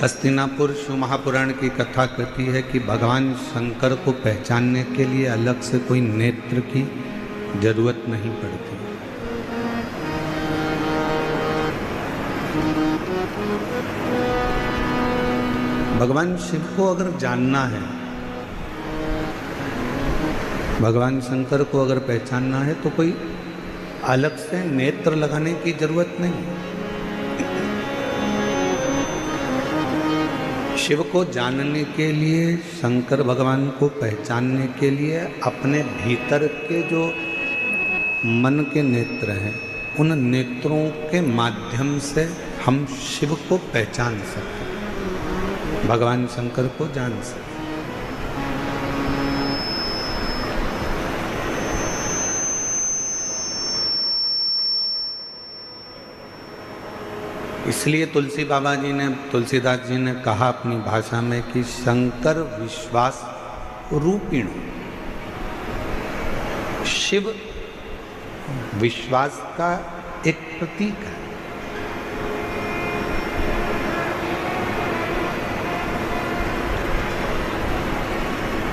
हस्तिनापुर शिव महापुराण की कथा कहती है कि भगवान शंकर को पहचानने के लिए अलग से कोई नेत्र की जरूरत नहीं पड़ती। भगवान शिव को अगर जानना है, भगवान शंकर को अगर पहचानना है तो कोई अलग से नेत्र लगाने की जरूरत नहीं। शिव को जानने के लिए, शंकर भगवान को पहचानने के लिए अपने भीतर के जो मन के नेत्र हैं, उन नेत्रों के माध्यम से हम शिव को पहचान सकते हैं, भगवान शंकर को जान सकते हैं। इसलिए तुलसी बाबा जी ने, तुलसीदास जी ने कहा अपनी भाषा में कि शंकर विश्वास रूपिण, शिव विश्वास का एक प्रतीक है।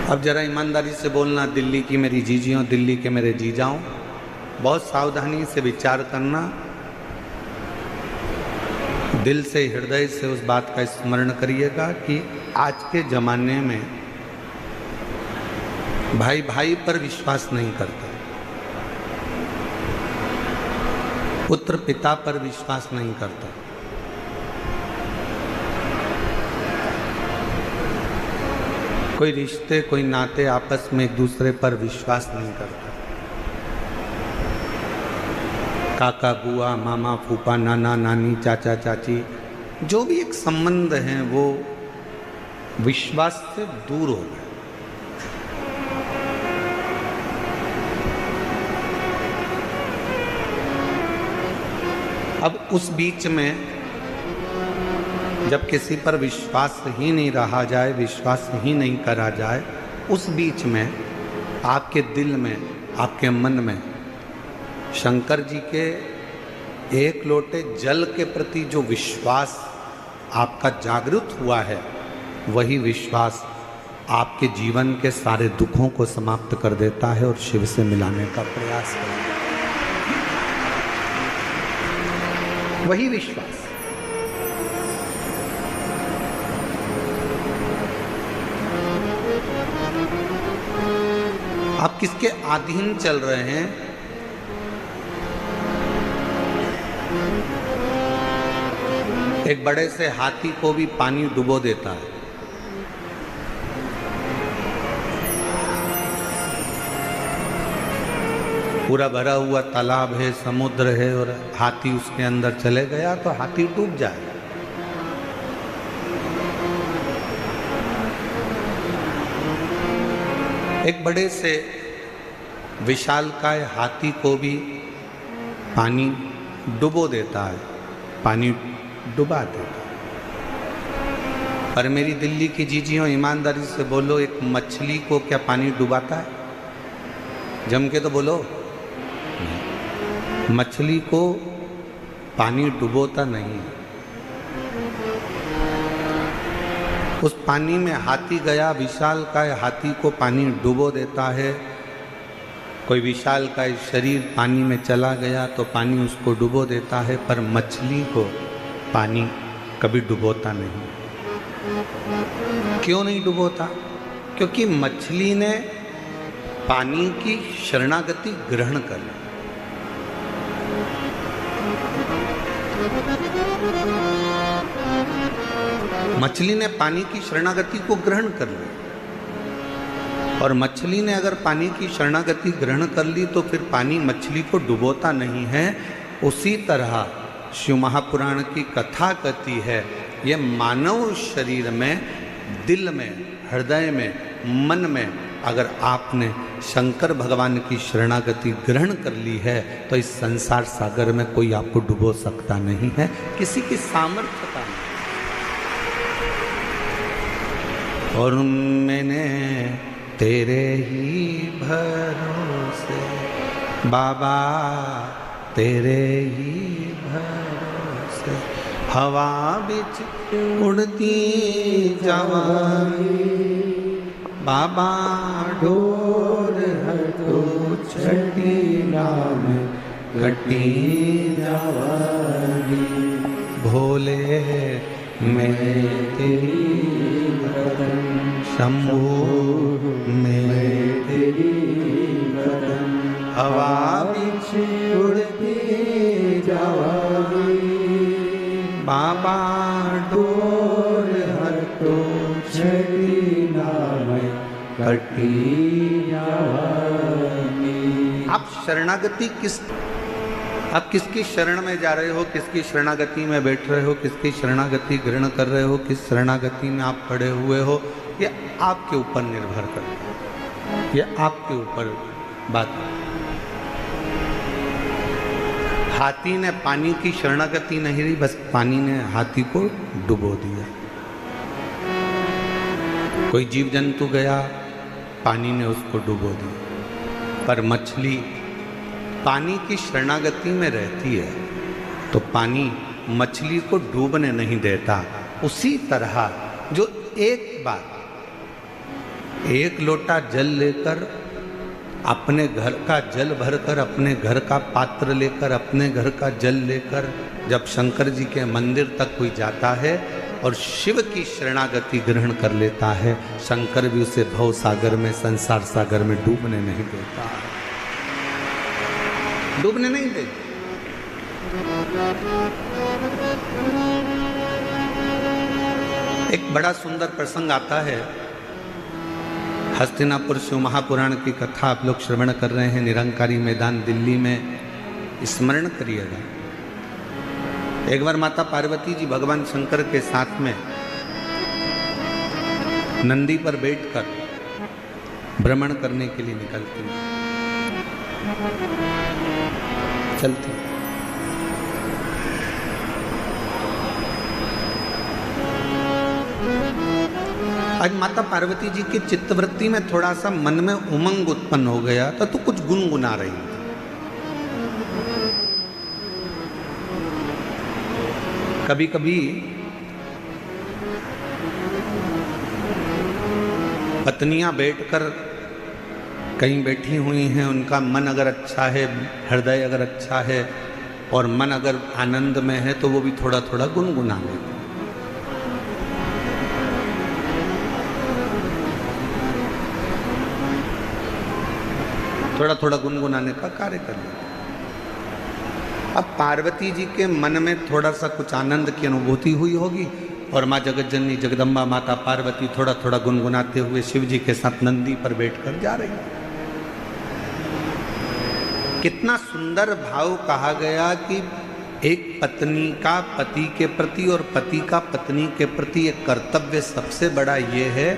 अब जरा ईमानदारी से बोलना, दिल्ली की मेरी जीजियों, दिल्ली के मेरे जीजाओं, बहुत सावधानी से विचार करना, दिल से, हृदय से उस बात का स्मरण करिएगा कि आज के जमाने में भाई भाई पर विश्वास नहीं करता, पुत्र पिता पर विश्वास नहीं करता, कोई रिश्ते, कोई नाते आपस में एक दूसरे पर विश्वास नहीं करता। काका, बुआ, मामा, फूफा, नाना, नानी, चाचा, चाची, जो भी एक संबंध हैं वो विश्वास से दूर हो गए। अब उस बीच में जब किसी पर विश्वास ही नहीं रहा जाए, विश्वास ही नहीं करा जाए, उस बीच में आपके दिल में, आपके मन में शंकर जी के एक लोटे जल के प्रति जो विश्वास आपका जागृत हुआ है, वही विश्वास आपके जीवन के सारे दुखों को समाप्त कर देता है और शिव से मिलाने का प्रयास करता है। वही विश्वास। आप किसके अधीन चल रहे हैं? एक बड़े से हाथी को भी पानी डुबो देता है। पूरा भरा हुआ तालाब है, समुद्र है और हाथी उसके अंदर चले गया तो हाथी डूब जाएगा। एक बड़े से विशालकाय हाथी को भी पानी डुबो देता है, पानी डुबा देता। पर मेरी दिल्ली की जीजियों, ईमानदारी से बोलो, एक मछली को क्या पानी डुबाता है? जम के तो बोलो। मछली को पानी डुबोता नहीं। उस पानी में हाथी गया, विशालकाय हाथी को पानी डुबो देता है। कोई विशालकाय शरीर पानी में चला गया तो पानी उसको डुबो देता है, पर मछली को पानी कभी डुबोता नहीं। क्यों नहीं डुबोता? क्योंकि मछली ने पानी की शरणागति ग्रहण कर ली। मछली ने पानी की शरणागति को ग्रहण कर ली, और मछली ने अगर पानी की शरणागति ग्रहण कर ली तो फिर पानी मछली को डुबोता नहीं है। उसी तरह शिव महापुराण की कथा कहती है, ये मानव शरीर में, दिल में, हृदय में, मन में अगर आपने शंकर भगवान की शरणागति ग्रहण कर ली है तो इस संसार सागर में कोई आपको डुबो सकता नहीं है, किसी की सामर्थ्यता नहीं। और मैंने तेरे ही भरोसे बाबा, तेरे ही भरोसे हवा बिच उड़ती जवानी, बाबा डोर हटो छठी नाम कटी जवानी। भोले मैं तेरी बदन, शंभू मैं तेरी बदन, हवा बिच उड़ती जवानी, बाबा डोर हटो छठी नाम कटी जवानी। आप शरणागति आप किसकी शरण में जा रहे हो, किसकी शरणागति में बैठ रहे हो, किसकी शरणागति ग्रहण कर रहे हो, किस शरणागति में आप पड़े हुए हो, ये आपके ऊपर निर्भर करता है, ये आपके ऊपर बात है। हाथी ने पानी की शरणागति नहीं रही, बस पानी ने हाथी को डुबो दिया। कोई जीव जंतु गया, पानी ने उसको डुबो दिया। पर मछली पानी की शरणागति में रहती है तो पानी मछली को डूबने नहीं देता। उसी तरह जो एक बार एक लोटा जल लेकर, अपने घर का जल भरकर, अपने घर का पात्र लेकर, अपने घर का जल लेकर जब शंकर जी के मंदिर तक कोई जाता है और शिव की शरणागति ग्रहण कर लेता है, शंकर भी उसे भव सागर में, संसार सागर में डूबने नहीं देता, डूबने नहीं देता। एक बड़ा सुंदर प्रसंग आता है, हस्तिनापुर शिव महापुराण की कथा आप लोग श्रवण कर रहे हैं, निरंकारी मैदान दिल्ली में, स्मरण करिएगा। एक बार माता पार्वती जी भगवान शंकर के साथ में नंदी पर बैठकर भ्रमण करने के लिए निकलती चलती। आज माता पार्वती जी की चित्तवृत्ति में थोड़ा सा मन में उमंग उत्पन्न हो गया तो कुछ गुनगुना रही थी। कभी कभी पत्नियां बैठकर कहीं बैठी हुई हैं, उनका मन अगर अच्छा है, हृदय अगर अच्छा है और मन अगर आनंद में है तो वो भी थोड़ा थोड़ा गुनगुना लेते, थोड़ा थोड़ा गुनगुनाने का कार्य कर लेते। अब पार्वती जी के मन में थोड़ा सा कुछ आनंद की अनुभूति हुई होगी और माँ जगत जननी जगदम्बा माता पार्वती थोड़ा थोड़ा गुनगुनाते हुए शिव जी के साथ नंदी पर बैठकर जा रही है। कितना सुंदर भाव कहा गया कि एक पत्नी का पति के प्रति और पति का पत्नी के प्रति एक कर्तव्य सबसे बड़ा ये है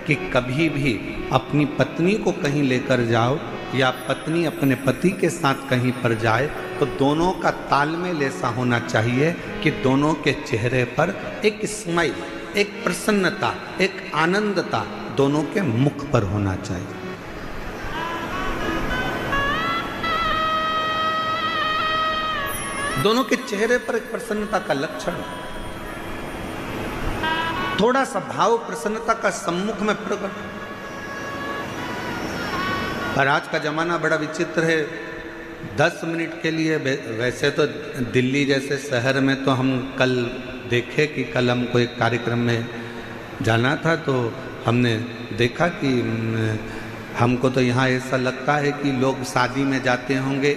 कि कभी भी अपनी पत्नी को कहीं लेकर जाओ या पत्नी अपने पति के साथ कहीं पर जाए तो दोनों का तालमेल ऐसा होना चाहिए कि दोनों के चेहरे पर एक स्माइल, एक प्रसन्नता, एक आनंदता दोनों के मुख पर होना चाहिए। दोनों के चेहरे पर एक प्रसन्नता का लक्षण, थोड़ा सा भाव प्रसन्नता का सम्मुख में प्रकट। पर आज का जमाना बड़ा विचित्र है। 10 मिनट के लिए, वैसे तो दिल्ली जैसे शहर में तो हम कल देखे कि कल हमको एक कार्यक्रम में जाना था तो हमने देखा कि हमको तो यहाँ ऐसा लगता है कि लोग शादी में जाते होंगे,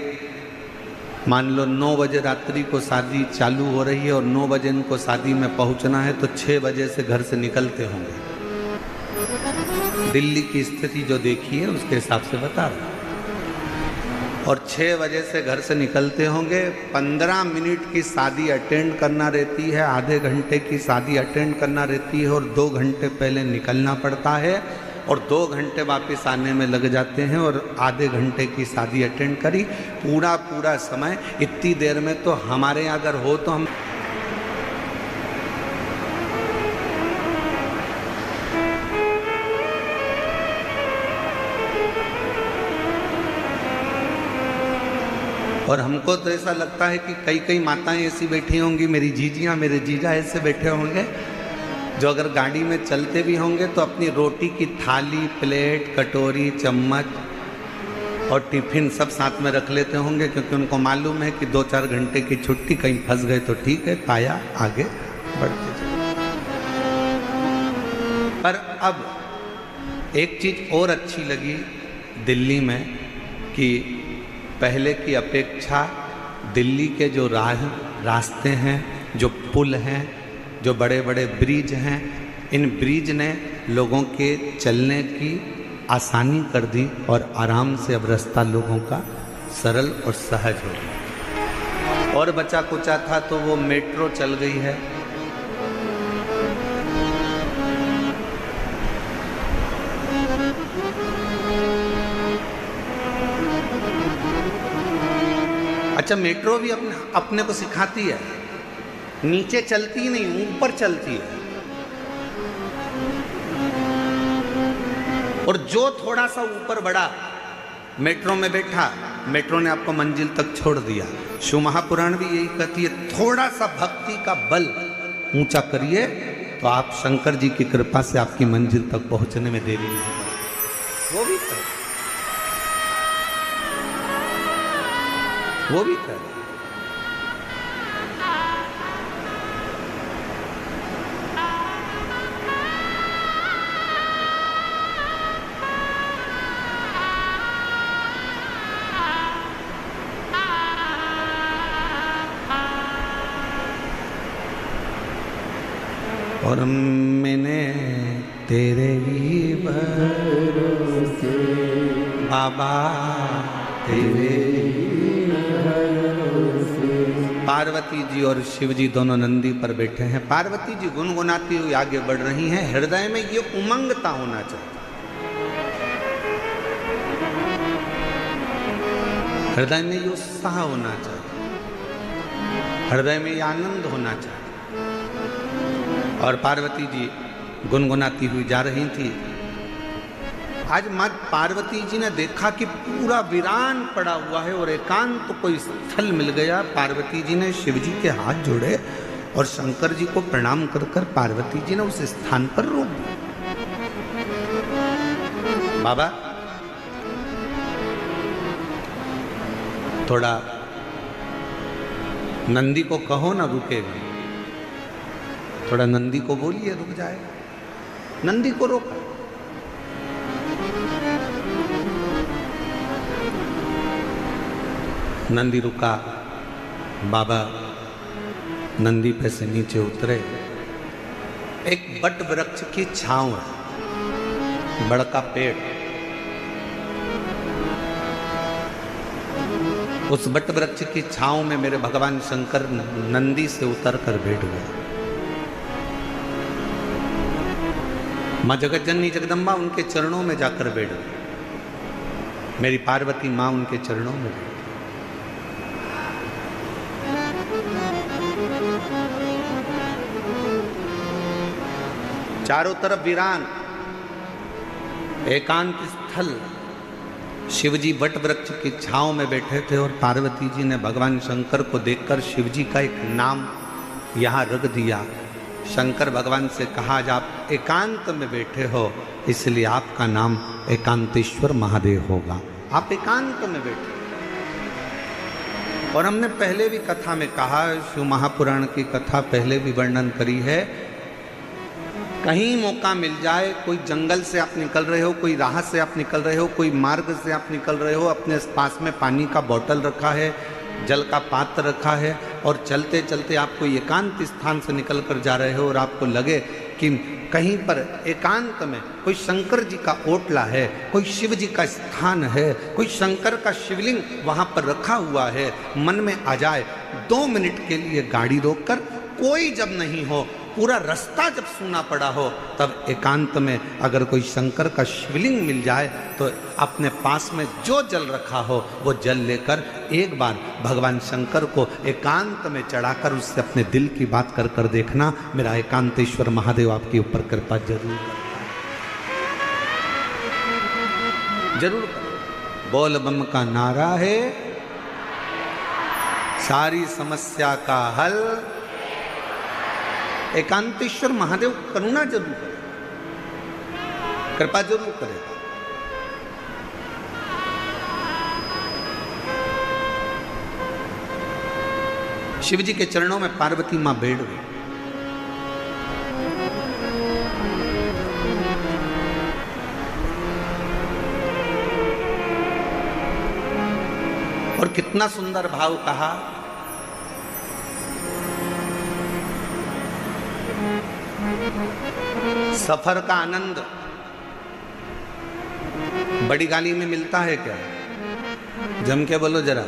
मान लो 9 बजे रात्रि को शादी चालू हो रही है और 9 बजे इनको शादी में पहुँचना है तो 6 बजे से घर से निकलते होंगे। दिल्ली की स्थिति जो देखी है उसके हिसाब से बता रहा हूँ। और 6 बजे से घर से निकलते होंगे, 15 मिनट की शादी अटेंड करना रहती है, आधे घंटे की शादी अटेंड करना रहती है और 2 घंटे पहले निकलना पड़ता है और 2 घंटे वापस आने में लग जाते हैं और आधे घंटे की शादी अटेंड करी, पूरा समय इतनी देर में तो हमारे यहाँ अगर हो तो हम और हमको तो ऐसा लगता है कि कई कई माताएं ऐसी बैठी होंगी, मेरी जीजियाँ मेरे जीजा ऐसे बैठे होंगे जो अगर गाड़ी में चलते भी होंगे तो अपनी रोटी की थाली, प्लेट, कटोरी, चम्मच और टिफिन सब साथ में रख लेते होंगे, क्योंकि उनको मालूम है कि 2-4 घंटे की छुट्टी, कहीं फंस गए तो ठीक है, खाया आगे बढ़ते चले। पर अब एक चीज़ और अच्छी लगी दिल्ली में कि पहले की अपेक्षा दिल्ली के जो रास्ते हैं, जो पुल हैं, जो बड़े बड़े ब्रिज हैं, इन ब्रिज ने लोगों के चलने की आसानी कर दी और आराम से अब रास्ता लोगों का सरल और सहज हो गया। और बचा कुचा था तो वो मेट्रो चल गई है। अच्छा, मेट्रो भी अपने को सिखाती है, नीचे चलती नहीं, ऊपर चलती है। और जो थोड़ा सा ऊपर बढ़ा, मेट्रो में बैठा, मेट्रो ने आपको मंजिल तक छोड़ दिया। शिव महापुराण भी यही कहती है, थोड़ा सा भक्ति का बल ऊंचा करिए तो आप शंकर जी की कृपा से आपकी मंजिल तक पहुंचने में देरी नहीं होगी। वो भी कर और मैंने तेरे ही भरोसे बाबा, तेरे ही भरोसे। पार्वती जी और शिव जी दोनों नंदी पर बैठे हैं। पार्वती जी गुनगुनाती हुई आगे बढ़ रही हैं। हृदय में ये उमंगता होना चाहिए, हृदय में ये उत्साह होना चाहिए, हृदय में ये आनंद होना चाहिए। और पार्वती जी गुनगुनाती हुई जा रही थी। आज माँ पार्वती जी ने देखा कि पूरा वीरान पड़ा हुआ है और एकांत तो कोई स्थल मिल गया। पार्वती जी ने शिव जी के हाथ जोड़े और शंकर जी को प्रणाम कर कर पार्वती जी ने उस स्थान पर रोक दिया। बाबा थोड़ा नंदी को कहो ना रुकेगा, थोड़ा नंदी को बोलिए रुक जाएगा। नंदी को रोका। नंदी रुका। बाबा नंदी पे से नीचे उतरे। एक बट वृक्ष की छांव है, बड़का पेड़। उस बट वृक्ष की छांव में मेरे भगवान शंकर नंदी से उतर कर बैठ गए। माँ जगतजननी जगदम्बा उनके चरणों में जाकर बैठ गई। मेरी पार्वती माँ उनके चरणों में बैठी। चारों तरफ वीरान एकांत स्थल। शिवजी वट वृक्ष की छांव में बैठे थे और पार्वती जी ने भगवान शंकर को देखकर शिवजी का एक नाम यहाँ रख दिया। शंकर भगवान से कहा, आज आप एकांत में बैठे हो इसलिए आपका नाम एकांतेश्वर महादेव होगा। आप एकांत में बैठे। और हमने पहले भी कथा में कहा, शिव महापुराण की कथा पहले भी वर्णन करी है। कहीं मौका मिल जाए, कोई जंगल से आप निकल रहे हो, कोई राह से आप निकल रहे हो, कोई मार्ग से आप निकल रहे हो, अपने पास में पानी का बोतल रखा है, जल का पात्र रखा है और चलते चलते आप कोई एकांत स्थान से निकल कर जा रहे हो और आपको लगे कि कहीं पर एकांत में कोई शंकर जी का ओटला है, कोई शिव जी का स्थान है, कोई शंकर का शिवलिंग वहाँ पर रखा हुआ है, मन में आ जाए 2 मिनट के लिए गाड़ी रोककर, कोई जब नहीं हो, पूरा रास्ता जब सूना पड़ा हो, तब एकांत में अगर कोई शंकर का शिवलिंग मिल जाए तो अपने पास में जो जल रखा हो वो जल लेकर एक बार भगवान शंकर को एकांत में चढ़ाकर उससे अपने दिल की बात कर कर देखना। मेरा एकांतेश्वर महादेव आपके ऊपर कृपा जरूर जरूर। बोल बम का नारा है, सारी समस्या का हल। एकांतेश्वर महादेव करुणा जरूर करे, कृपा जरूर करेगा। शिव जी के चरणों में पार्वती मां बैठ गई। और कितना सुंदर भाव कहा, सफर का आनंद बड़ी गाड़ी में मिलता है क्या? जम के बोलो जरा।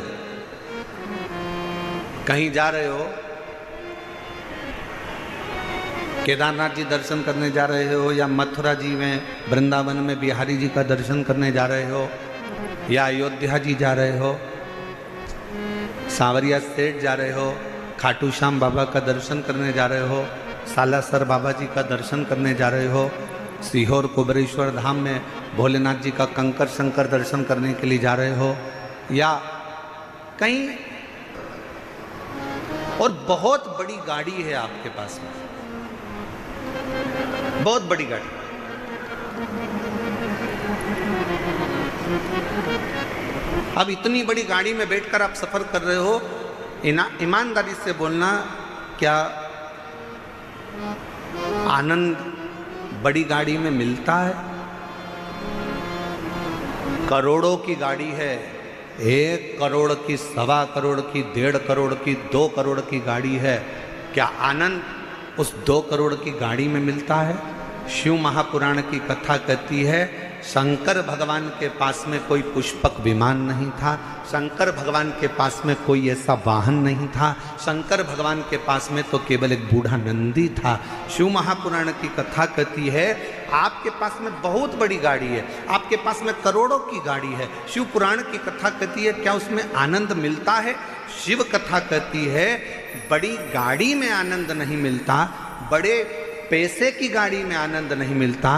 कहीं जा रहे हो, केदारनाथ जी दर्शन करने जा रहे हो, या मथुरा जी में वृंदावन में बिहारी जी का दर्शन करने जा रहे हो, या अयोध्या जी जा रहे हो, सांवरिया सेठ जा रहे हो, खाटू श्याम बाबा का दर्शन करने जा रहे हो, सालासर बाबा जी का दर्शन करने जा रहे हो, सीहोर कुबेरेश्वर धाम में भोलेनाथ जी का कंकर शंकर दर्शन करने के लिए जा रहे हो, या कहीं और बहुत बड़ी गाड़ी है आपके पास में, बहुत बड़ी गाड़ी। अब इतनी बड़ी गाड़ी में बैठकर आप सफर कर रहे हो, ईमानदारी से बोलना, क्या आनंद बड़ी गाड़ी में मिलता है? करोड़ों की गाड़ी है, 1 करोड़ की, 1.25 करोड़ की, 1.5 करोड़ की, 2 करोड़ की गाड़ी है। क्या आनंद उस 2 करोड़ की गाड़ी में मिलता है? शिव महापुराण की कथा कहती है, शंकर भगवान के पास में कोई पुष्पक विमान नहीं था, शंकर भगवान के पास में कोई ऐसा वाहन नहीं था, शंकर भगवान के पास में तो केवल एक बूढ़ा नंदी था। शिव महापुराण की कथा कहती है, आपके पास में बहुत बड़ी गाड़ी है, आपके पास में करोड़ों की गाड़ी है। शिव पुराण की कथा कहती है, क्या उसमें आनंद मिलता है? शिव कथा कहती है, बड़ी गाड़ी में आनंद नहीं मिलता, बड़े पैसे की गाड़ी में आनंद नहीं मिलता,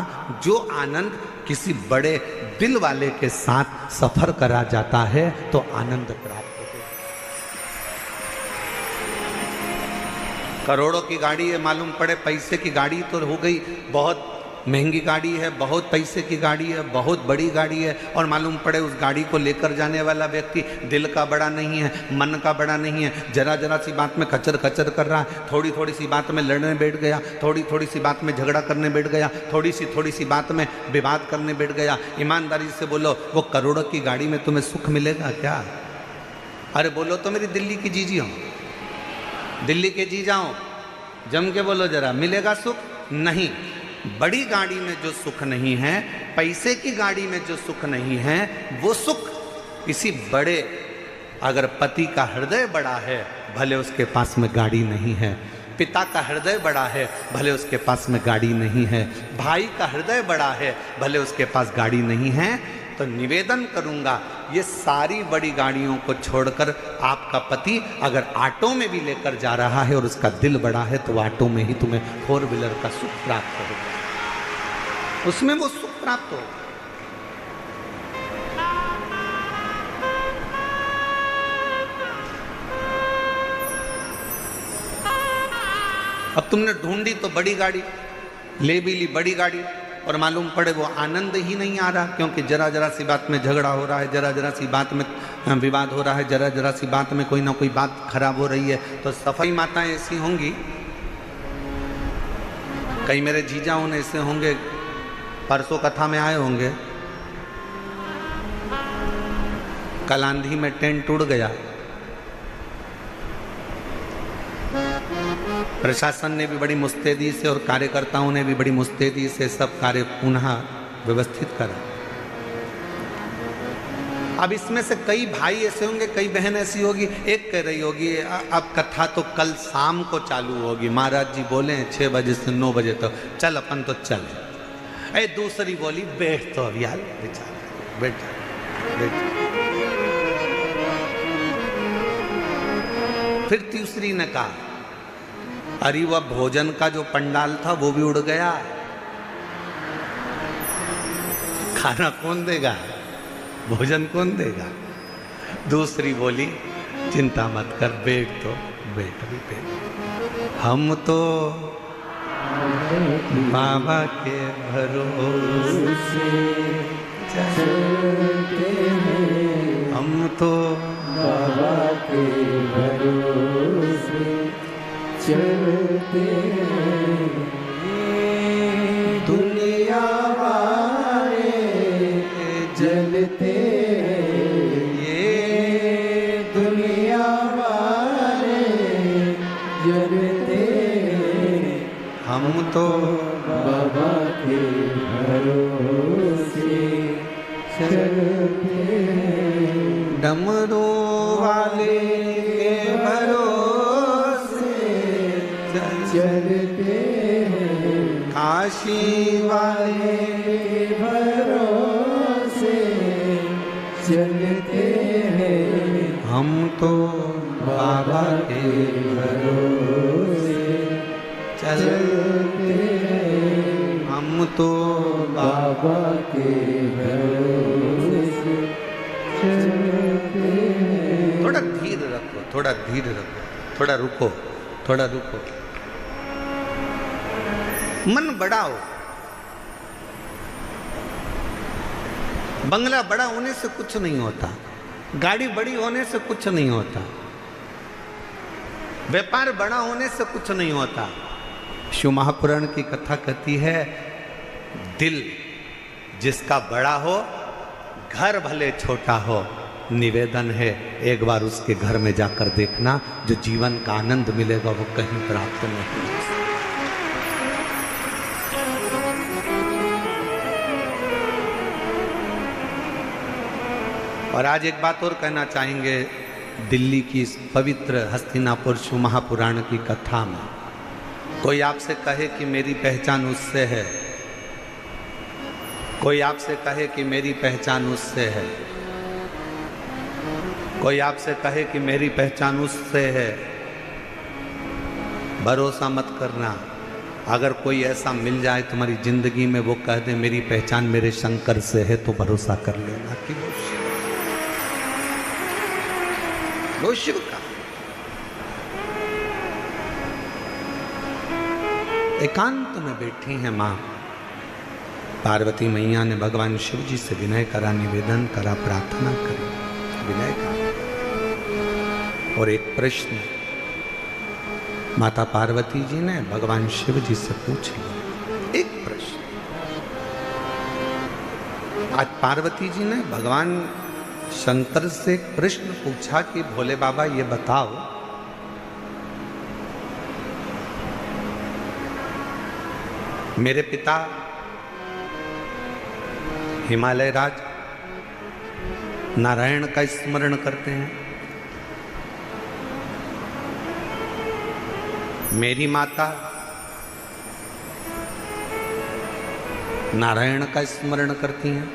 जो आनंद किसी बड़े दिल वाले के साथ सफर करा जाता है तो आनंद प्राप्त होता है। करोड़ों की गाड़ी है, मालूम पड़े पैसे की गाड़ी तो हो गई, बहुत महंगी गाड़ी है, बहुत पैसे की गाड़ी है, बहुत बड़ी गाड़ी है, और मालूम पड़े उस गाड़ी को लेकर जाने वाला व्यक्ति दिल का बड़ा नहीं है, मन का बड़ा नहीं है, जरा जरा सी बात में कचर कचर कर रहा है, थोड़ी थोड़ी सी बात में लड़ने बैठ गया, थोड़ी थोड़ी सी बात में झगड़ा करने बैठ गया, थोड़ी सी बात में विवाद करने बैठ गया। ईमानदारी से बोलो, वो करोड़ों की गाड़ी में तुम्हें सुख मिलेगा क्या? अरे बोलो तो मेरी दिल्ली की जीजी हो, दिल्ली के जी जाओ, जम के बोलो जरा, मिलेगा सुख? नहीं। बड़ी गाड़ी में जो सुख नहीं है, पैसे की गाड़ी में जो सुख नहीं है, वो सुख किसी बड़े, अगर पति का हृदय बड़ा है, भले उसके पास में गाड़ी नहीं है, पिता का हृदय बड़ा है, भले उसके पास में गाड़ी नहीं है, भाई का हृदय बड़ा है, भले उसके पास गाड़ी नहीं है, तो निवेदन करूंगा, ये सारी बड़ी गाड़ियों को छोड़कर आपका पति अगर ऑटो में भी लेकर जा रहा है और उसका दिल बड़ा है, तो ऑटो में ही तुम्हें 4 व्हीलर का सुख प्राप्त होगा, उसमें वो सुख प्राप्त होगा। अब तुमने ढूंढी तो बड़ी गाड़ी, ले भी ली बड़ी गाड़ी, और मालूम पड़े वो आनंद ही नहीं आ रहा, क्योंकि जरा जरा सी बात में झगड़ा हो रहा है, जरा जरा सी बात में विवाद हो रहा है, जरा जरा सी बात में कोई ना कोई बात खराब हो रही है। तो सफाई माताएं ऐसी होंगी, कई मेरे जीजा उन ऐसे होंगे, परसों कथा में आए होंगे, कल आंधी में टेंट टूट गया, प्रशासन ने भी बड़ी मुस्तैदी से और कार्यकर्ताओं ने भी बड़ी मुस्तैदी से सब कार्य पुनः व्यवस्थित करा। अब इसमें से कई भाई ऐसे होंगे, कई बहन ऐसी होगी, एक कह रही होगी अब कथा तो कल शाम को चालू होगी, महाराज जी बोले 6 बजे से 9 बजे तक, चल अपन तो चले। दूसरी बोली बैठ तो अब यार, बेचारा बैठ बैठ। फिर तीसरी ने कहा, अरे वह भोजन का जो पंडाल था वो भी उड़ गया, खाना कौन देगा, भोजन कौन देगा? दूसरी बोली, चिंता मत कर, बैठ तो बैठ भी बैठ। हम तो बाबा के भरोसे चलते हैं, हम तो बाबा के भरोसे चलते हैं। दुनिया वाले जलते हैं, ये दुनिया वाले जलते हैं। हम तो बाबा के भरोसे चलते हैं। डमरू वाले के भरोसे चलते हैं। काशी वाले के भरोसे चलते हैं। हम तो बाबा के भरोसे चलते हैं। हम तो बाबा के भरोसे चलते हैं। थोड़ा धीर रखो, थोड़ा धीर रखो, थोड़ा रुको, थोड़ा रुको। मन बढ़ाओ। बंगला बड़ा होने से कुछ नहीं होता, गाड़ी बड़ी होने से कुछ नहीं होता, व्यापार बड़ा होने से कुछ नहीं होता। शिव महापुराण की कथा कहती है, दिल जिसका बड़ा हो, घर भले छोटा हो, निवेदन है एक बार उसके घर में जाकर देखना, जो जीवन का आनंद मिलेगा वो कहीं प्राप्त नहीं हो सकता। और आज एक बात और कहना चाहेंगे, दिल्ली की इस पवित्र हस्तिनापुर शिव महापुराण की कथा में कोई आपसे कहे कि मेरी पहचान उससे है, कोई आपसे कहे कि मेरी पहचान उससे है, कोई आपसे कहे कि मेरी पहचान उससे है, भरोसा मत करना। अगर कोई ऐसा मिल जाए तुम्हारी जिंदगी में, वो कह दे मेरी पहचान मेरे शंकर से है, तो भरोसा कर लेना कि वो शिव का। एकांत में बैठी हैं मां पार्वती मैया ने भगवान शिव जी से विनय करा, निवेदन करा, प्रार्थना करी, विनय करा। और एक प्रश्न माता पार्वती जी ने भगवान शिव जी से पूछ लिया। एक प्रश्न आज पार्वती जी ने भगवान शंकर से एक प्रश्न पूछा कि भोले बाबा ये बताओ, मेरे पिता हिमालय राज नारायण का स्मरण करते हैं, मेरी माता नारायण का स्मरण करती हैं,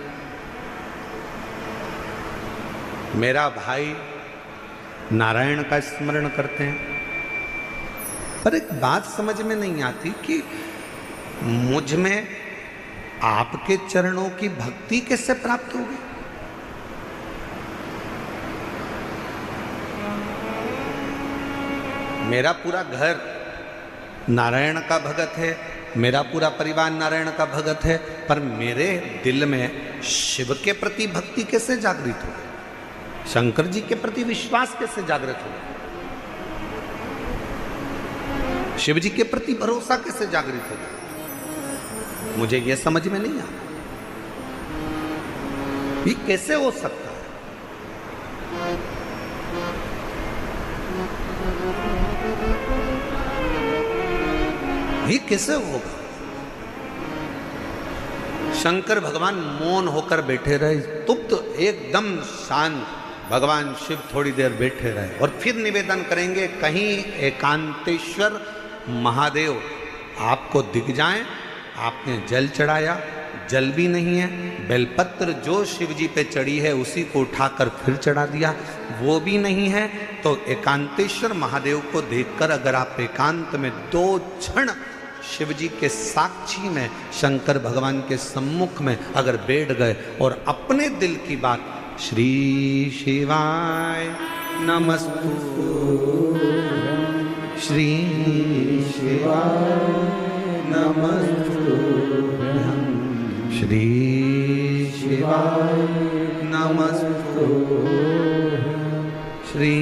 मेरा भाई नारायण का स्मरण करते हैं। पर एक बात समझ में नहीं आती कि मुझ में आपके चरणों की भक्ति कैसे प्राप्त होगी। मेरा पूरा घर नारायण का भगत है, मेरा पूरा परिवार नारायण का भगत है, पर मेरे दिल में शिव के प्रति भक्ति कैसे जागृत हो, शंकर जी के प्रति विश्वास कैसे जागृत हो, शिव जी के प्रति भरोसा कैसे जागृत हो, मुझे यह समझ में नहीं आता। ये कैसे हो सकता है? ये कैसे होगा? शंकर भगवान मौन होकर बैठे रहे, तुप्त एकदम शांत। भगवान शिव थोड़ी देर बैठे रहे और फिर निवेदन करेंगे, कहीं एकांतेश्वर महादेव आपको दिख जाएं। आपने जल चढ़ाया, जल भी नहीं है, बेलपत्र जो शिव जी पे चढ़ी है उसी को उठाकर फिर चढ़ा दिया, वो भी नहीं है। तो एकांतेश्वर महादेव को देखकर अगर आप एकांत में 2 क्षण शिव जी के साक्षी में, शंकर भगवान के सम्मुख में अगर बैठ गए और अपने दिल की बात श्री शिवाय नमस्तु श्री शिवाय नमस्तुभ्यं श्री शिवाय नमस्तुभ्यं श्री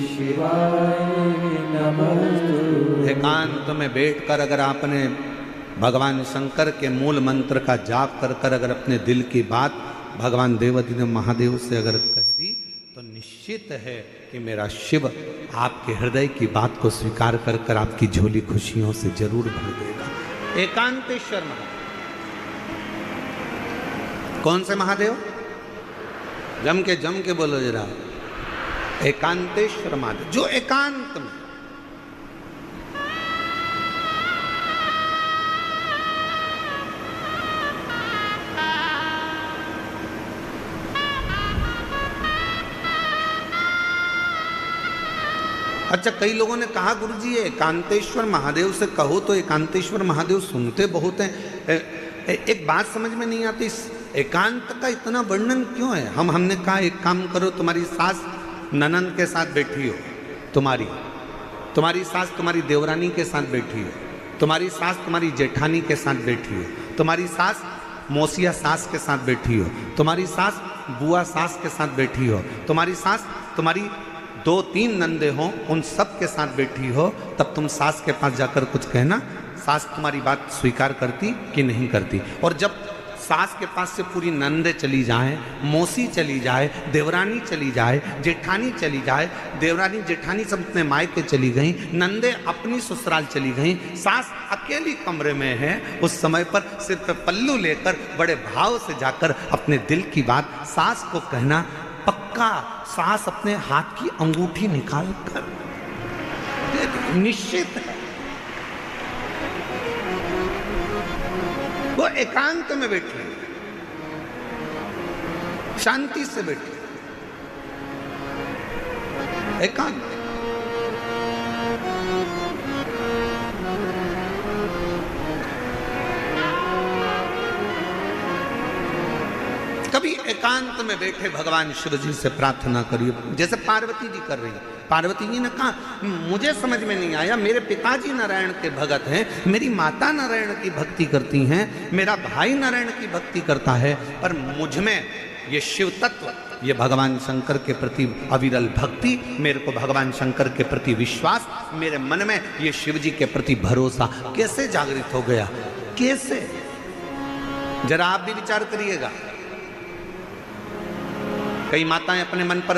शिवाय नमस्तुभ्यं। एकांत में बैठकर अगर आपने भगवान शंकर के मूल मंत्र का जाप कर कर अगर अपने दिल की बात भगवान देवाधिदेव महादेव से अगर कह दी तो निश्चित है कि मेरा शिव आपके हृदय की बात को स्वीकार कर कर आपकी झोली खुशियों से जरूर भर देगा। एकांतेश्वर महादेव कौन से महादेव? जम के बोलो जरा। एकांतेश्वर महादेव जो एकांत में अच्छा, कई लोगों ने कहा गुरुजी ये एकांतेश्वर महादेव से कहो तो एकांतेश्वर महादेव सुनते बहुत हैं। एक बात समझ में नहीं आती, एकांत का इतना वर्णन क्यों है? हमने कहा एक काम करो, तुम्हारी सास ननंद के साथ बैठी हो, तुम्हारी सास तुम्हारी देवरानी के साथ बैठी हो, तुम्हारी सास तुम्हारी जेठानी के साथ बैठी हो, तुम्हारी सास मौसिया सास के साथ बैठी हो, तुम्हारी सास बुआ सास के साथ बैठी हो, तुम्हारी सास तुम्हारी 2-3 नंदे हों उन सब के साथ बैठी हो, तब तुम सास के पास जाकर कुछ कहना, सास तुम्हारी बात स्वीकार करती कि नहीं करती। और जब सास के पास से पूरी नंदे चली जाए, मौसी चली जाए, देवरानी चली जाए, जेठानी चली जाए, देवरानी जेठानी सब अपने मायके चली गई, नंदे अपनी ससुराल चली गई, सास अकेली कमरे में है, उस समय पर सिर पे पल्लू लेकर बड़े भाव से जाकर अपने दिल की बात सास को कहना, पक्का सास अपने हाथ की अंगूठी निकाल कर निश्चित है वो एकांत में बैठी, शांति से बैठी, एकांत। कभी एकांत में बैठे भगवान शिव जी से प्रार्थना करिए, जैसे पार्वती जी कर रही है। पार्वती जी ने कहा मुझे समझ में नहीं आया, मेरे पिताजी नारायण के भगत हैं, मेरी माता नारायण की भक्ति करती हैं, मेरा भाई नारायण की भक्ति करता है, पर मुझ में ये शिव तत्व, ये भगवान शंकर के प्रति अविरल भक्ति, मेरे को भगवान शंकर के प्रति विश्वास, मेरे मन में ये शिव जी के प्रति भरोसा कैसे जागृत हो गया? कैसे? जरा आप भी विचार करिएगा। कई माताएं अपने मन पर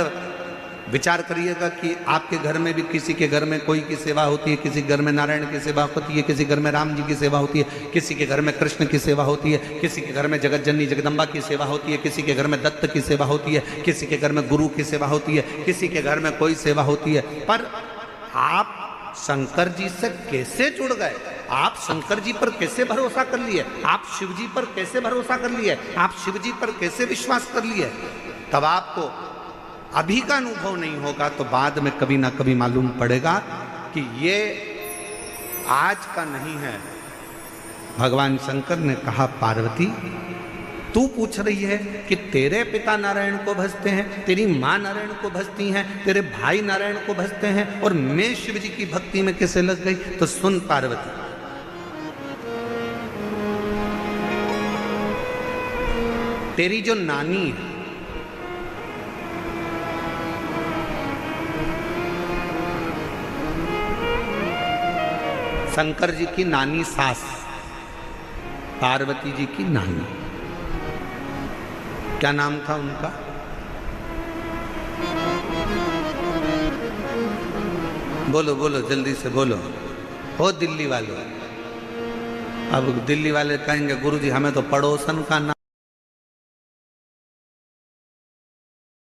विचार करिएगा कि आपके घर में भी किसी के घर में कोई की सेवा होती है, किसी घर में नारायण की सेवा होती है, किसी घर में राम जी की सेवा होती है, किसी के घर में कृष्ण की सेवा होती है, किसी के घर में जगत जननी जगदम्बा की सेवा होती है, किसी के घर में दत्त की सेवा होती है, किसी के घर में गुरु की सेवा होती है, किसी के घर में कोई सेवा होती है। पर आप शंकर जी से कैसे जुड़ गए? आप शंकर जी पर कैसे भरोसा कर लिए? आप शिव जी पर कैसे भरोसा कर लिए? आप शिव जी पर कैसे विश्वास कर लिए? तब आपको अभी का अनुभव नहीं होगा तो बाद में कभी ना कभी मालूम पड़ेगा कि ये आज का नहीं है। भगवान शंकर ने कहा पार्वती तू पूछ रही है कि तेरे पिता नारायण को भजते हैं, तेरी माँ नारायण को भजती हैं, तेरे भाई नारायण को भजते हैं और मैं शिव जी की भक्ति में कैसे लग गई? तो सुन पार्वती, तेरी जो नानी है शंकर जी की नानी सास, पार्वती जी की नानी, क्या नाम था उनका? बोलो बोलो जल्दी से बोलो। हो दिल्ली वाले, अब दिल्ली वाले कहेंगे गुरुजी हमें तो पड़ोसन का नाम